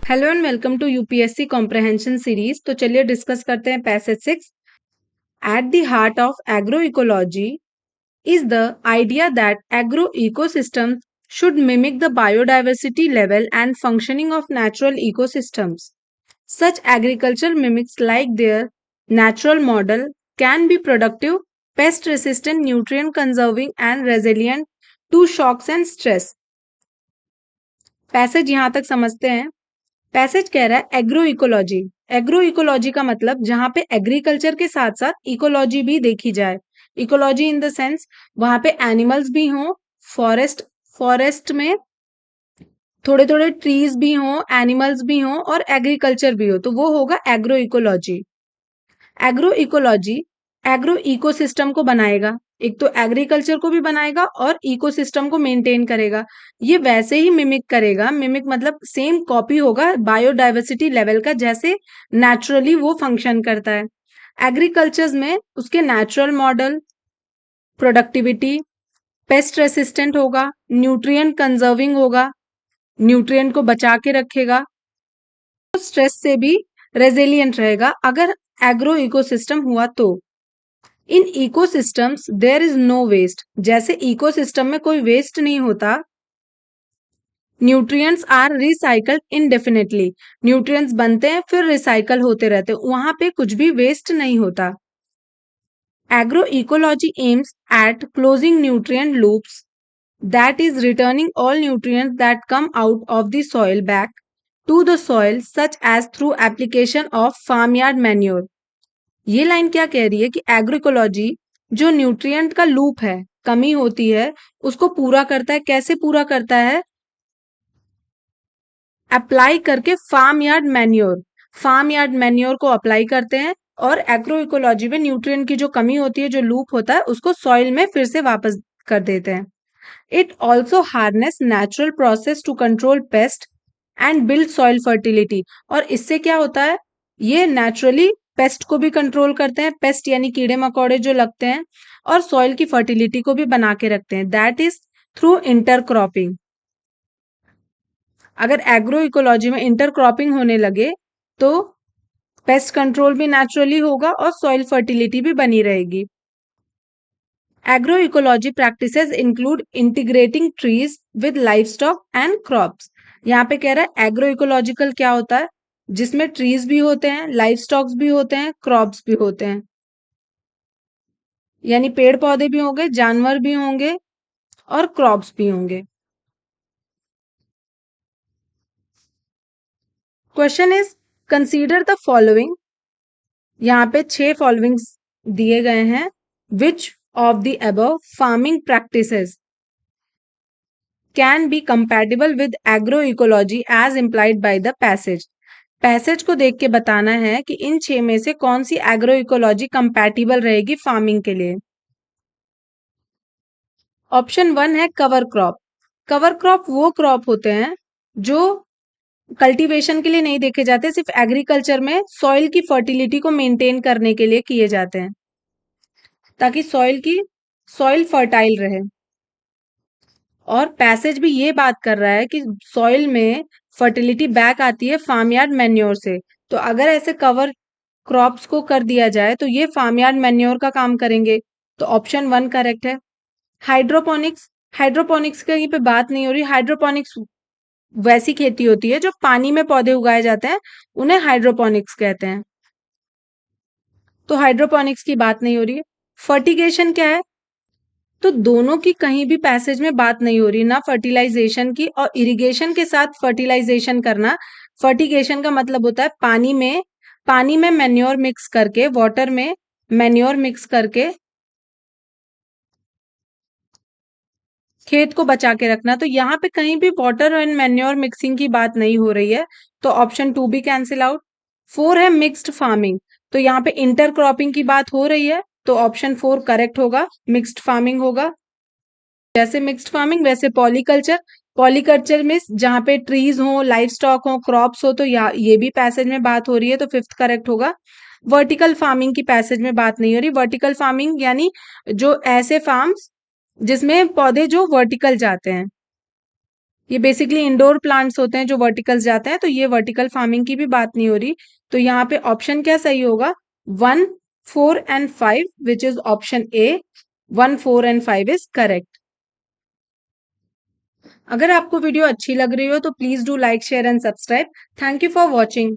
Hello and welcome to UPSC comprehension series. तो चलिए discuss करते हैं passage 6। At the heart of agroecology is the idea that agro-ecosystems should mimic the biodiversity level and functioning of natural ecosystems. Such agriculture mimics like their natural model can be productive, pest-resistant, nutrient-conserving and resilient to shocks and stress. Passage यहाँ तक समझते हैं। Passage कह रहा है agro ecology. Agro ecology का मतलब जहां पे एग्रीकल्चर के साथ साथ इकोलॉजी भी देखी जाए। इकोलॉजी इन द सेंस वहां पे एनिमल्स भी हों, फॉरेस्ट में थोड़े थोड़े ट्रीज भी हों, एनिमल्स भी हों और एग्रीकल्चर भी हो, तो वो होगा agro ecology. Agro ecology agro ecosystem को बनाएगा, एक तो एग्रीकल्चर को भी बनाएगा और इकोसिस्टम को मेंटेन करेगा। ये वैसे ही मिमिक करेगा, मिमिक मतलब सेम कॉपी होगा बायोडाइवर्सिटी लेवल का, जैसे नेचुरली वो फंक्शन करता है। एग्रीकल्चर में उसके natural model, productivity, paste resistant होगा, न्यूट्रिएंट कंजर्विंग होगा, न्यूट्रिएंट को बचा के रखेगा, स्ट्रेस से भी रेजिलियंट रहेगा अगर एग्रो इकोसिस्टम हुआ तो। In ecosystems there is no waste, जैसे इकोसिस्टम में कोई वेस्ट नहीं होता। Nutrients are recycled indefinitely, nutrients बनते हैं फिर रिसाइकल होते रहते हैं, वहां पे कुछ भी वेस्ट नहीं होता। Agro ecology aims at closing nutrient loops, that is returning all nutrients that come out of the soil back to the soil, such as through application of farmyard manure. ये लाइन क्या कह रही है कि agroecology जो nutrient का loop है, कमी होती है, उसको पूरा करता है। कैसे पूरा करता है? अप्लाई करके फार्म यार्ड मैन्योर को अप्लाई करते हैं और एग्रोइकोलॉजी में न्यूट्रिएंट की जो कमी होती है, जो लूप होता है, उसको सॉइल में फिर से वापस कर देते हैं। It also harness natural process to control pest and build soil fertility. और इससे क्या होता है? ये नेचुरली पेस्ट को भी कंट्रोल करते हैं, पेस्ट यानी कीड़े मकोड़े जो लगते हैं, और सॉइल की फर्टिलिटी को भी बना के रखते हैं। That is through intercropping. अगर एग्रो इकोलॉजी में इंटरक्रॉपिंग होने लगे तो पेस्ट कंट्रोल भी नेचुरली होगा और सॉइल फर्टिलिटी भी बनी रहेगी। Agroecology practices include integrating trees with livestock and crops. यहाँ पे कह रहा है एग्रोइकोलॉजिकल क्या होता है? जिसमें ट्रीज भी होते हैं, लाइवस्टॉक्स भी होते हैं, क्रॉप्स भी होते हैं, यानी पेड़ पौधे भी होंगे, जानवर भी होंगे और क्रॉप्स भी होंगे। Question is consider the following. यहाँ पे 6 फॉलोइंग्स दिए गए हैं। Which of the above farming practices can be compatible with agroecology as implied by the passage. Passage को देख के बताना है कि इन 6 में से कौन सी एग्रोइकोलॉजी कंपैटिबल रहेगी फार्मिंग के लिए। ऑप्शन 1 है कवर क्रॉप। कवर क्रॉप वो क्रॉप होते हैं जो कल्टीवेशन के लिए नहीं देखे जाते, सिर्फ एग्रीकल्चर में सॉइल की फर्टिलिटी को मेंटेन करने के लिए किए जाते हैं, ताकि सॉइल फर्टाइल रहे। और पैसेज भी ये बात कर रहा है कि सॉइल में फर्टिलिटी बैक आती है फार्मयार्ड मैन्योर से। तो अगर ऐसे कवर क्रॉप्स को कर दिया जाए तो ये फार्मयार्ड मैन्योर का काम करेंगे। तो ऑप्शन 1 करेक्ट है। हाइड्रोपोनिक्स की कहीं पे बात नहीं हो रही। हाइड्रोपोनिक्स वैसी खेती होती है जो पानी में पौधे उगाए जाते हैं, उन्हें हाइड्रोपोनिक्स कहते हैं। तो हाइड्रोपोनिक्स की बात नहीं हो रही है। फर्टिगेशन क्या है? तो दोनों की कहीं भी पैसेज में बात नहीं हो रही, ना फर्टिलाइजेशन की। और इरिगेशन के साथ फर्टिलाइजेशन करना, फर्टिगेशन का मतलब होता है पानी में मैन्योर मिक्स करके, वाटर में मैन्योर मिक्स करके खेत को बचा के रखना। तो यहाँ पे कहीं भी वाटर एंड मैन्योर मिक्सिंग की बात नहीं हो रही है, तो ऑप्शन 2 भी कैंसिल आउट। 4 है मिक्स्ड फार्मिंग। तो यहाँ पे इंटरक्रॉपिंग की बात हो रही है, तो ऑप्शन 4 करेक्ट होगा, मिक्स्ड फार्मिंग होगा। जैसे मिक्स्ड फार्मिंग वैसे पॉलीकल्चर में जहां पे ट्रीज हो, लाइव स्टॉक हो, क्रॉप्स हो, तो ये भी पैसेज में बात हो रही है, तो 5th करेक्ट होगा। वर्टिकल फार्मिंग की पैसेज में बात नहीं हो रही। वर्टिकल फार्मिंग यानी जो ऐसे फार्म्स जिसमें पौधे जो वर्टिकल जाते हैं, ये बेसिकली इंडोर प्लांट्स होते हैं जो वर्टिकल्स जाते हैं, तो ये वर्टिकल फार्मिंग की भी बात नहीं हो रही। तो यहाँ पे ऑप्शन क्या सही होगा? 1, 4 and 5 which is option A. 1, 4 and 5 is correct. अगर आपको वीडियो अच्छी लग रही हो तो please do like, share and subscribe. Thank you for watching.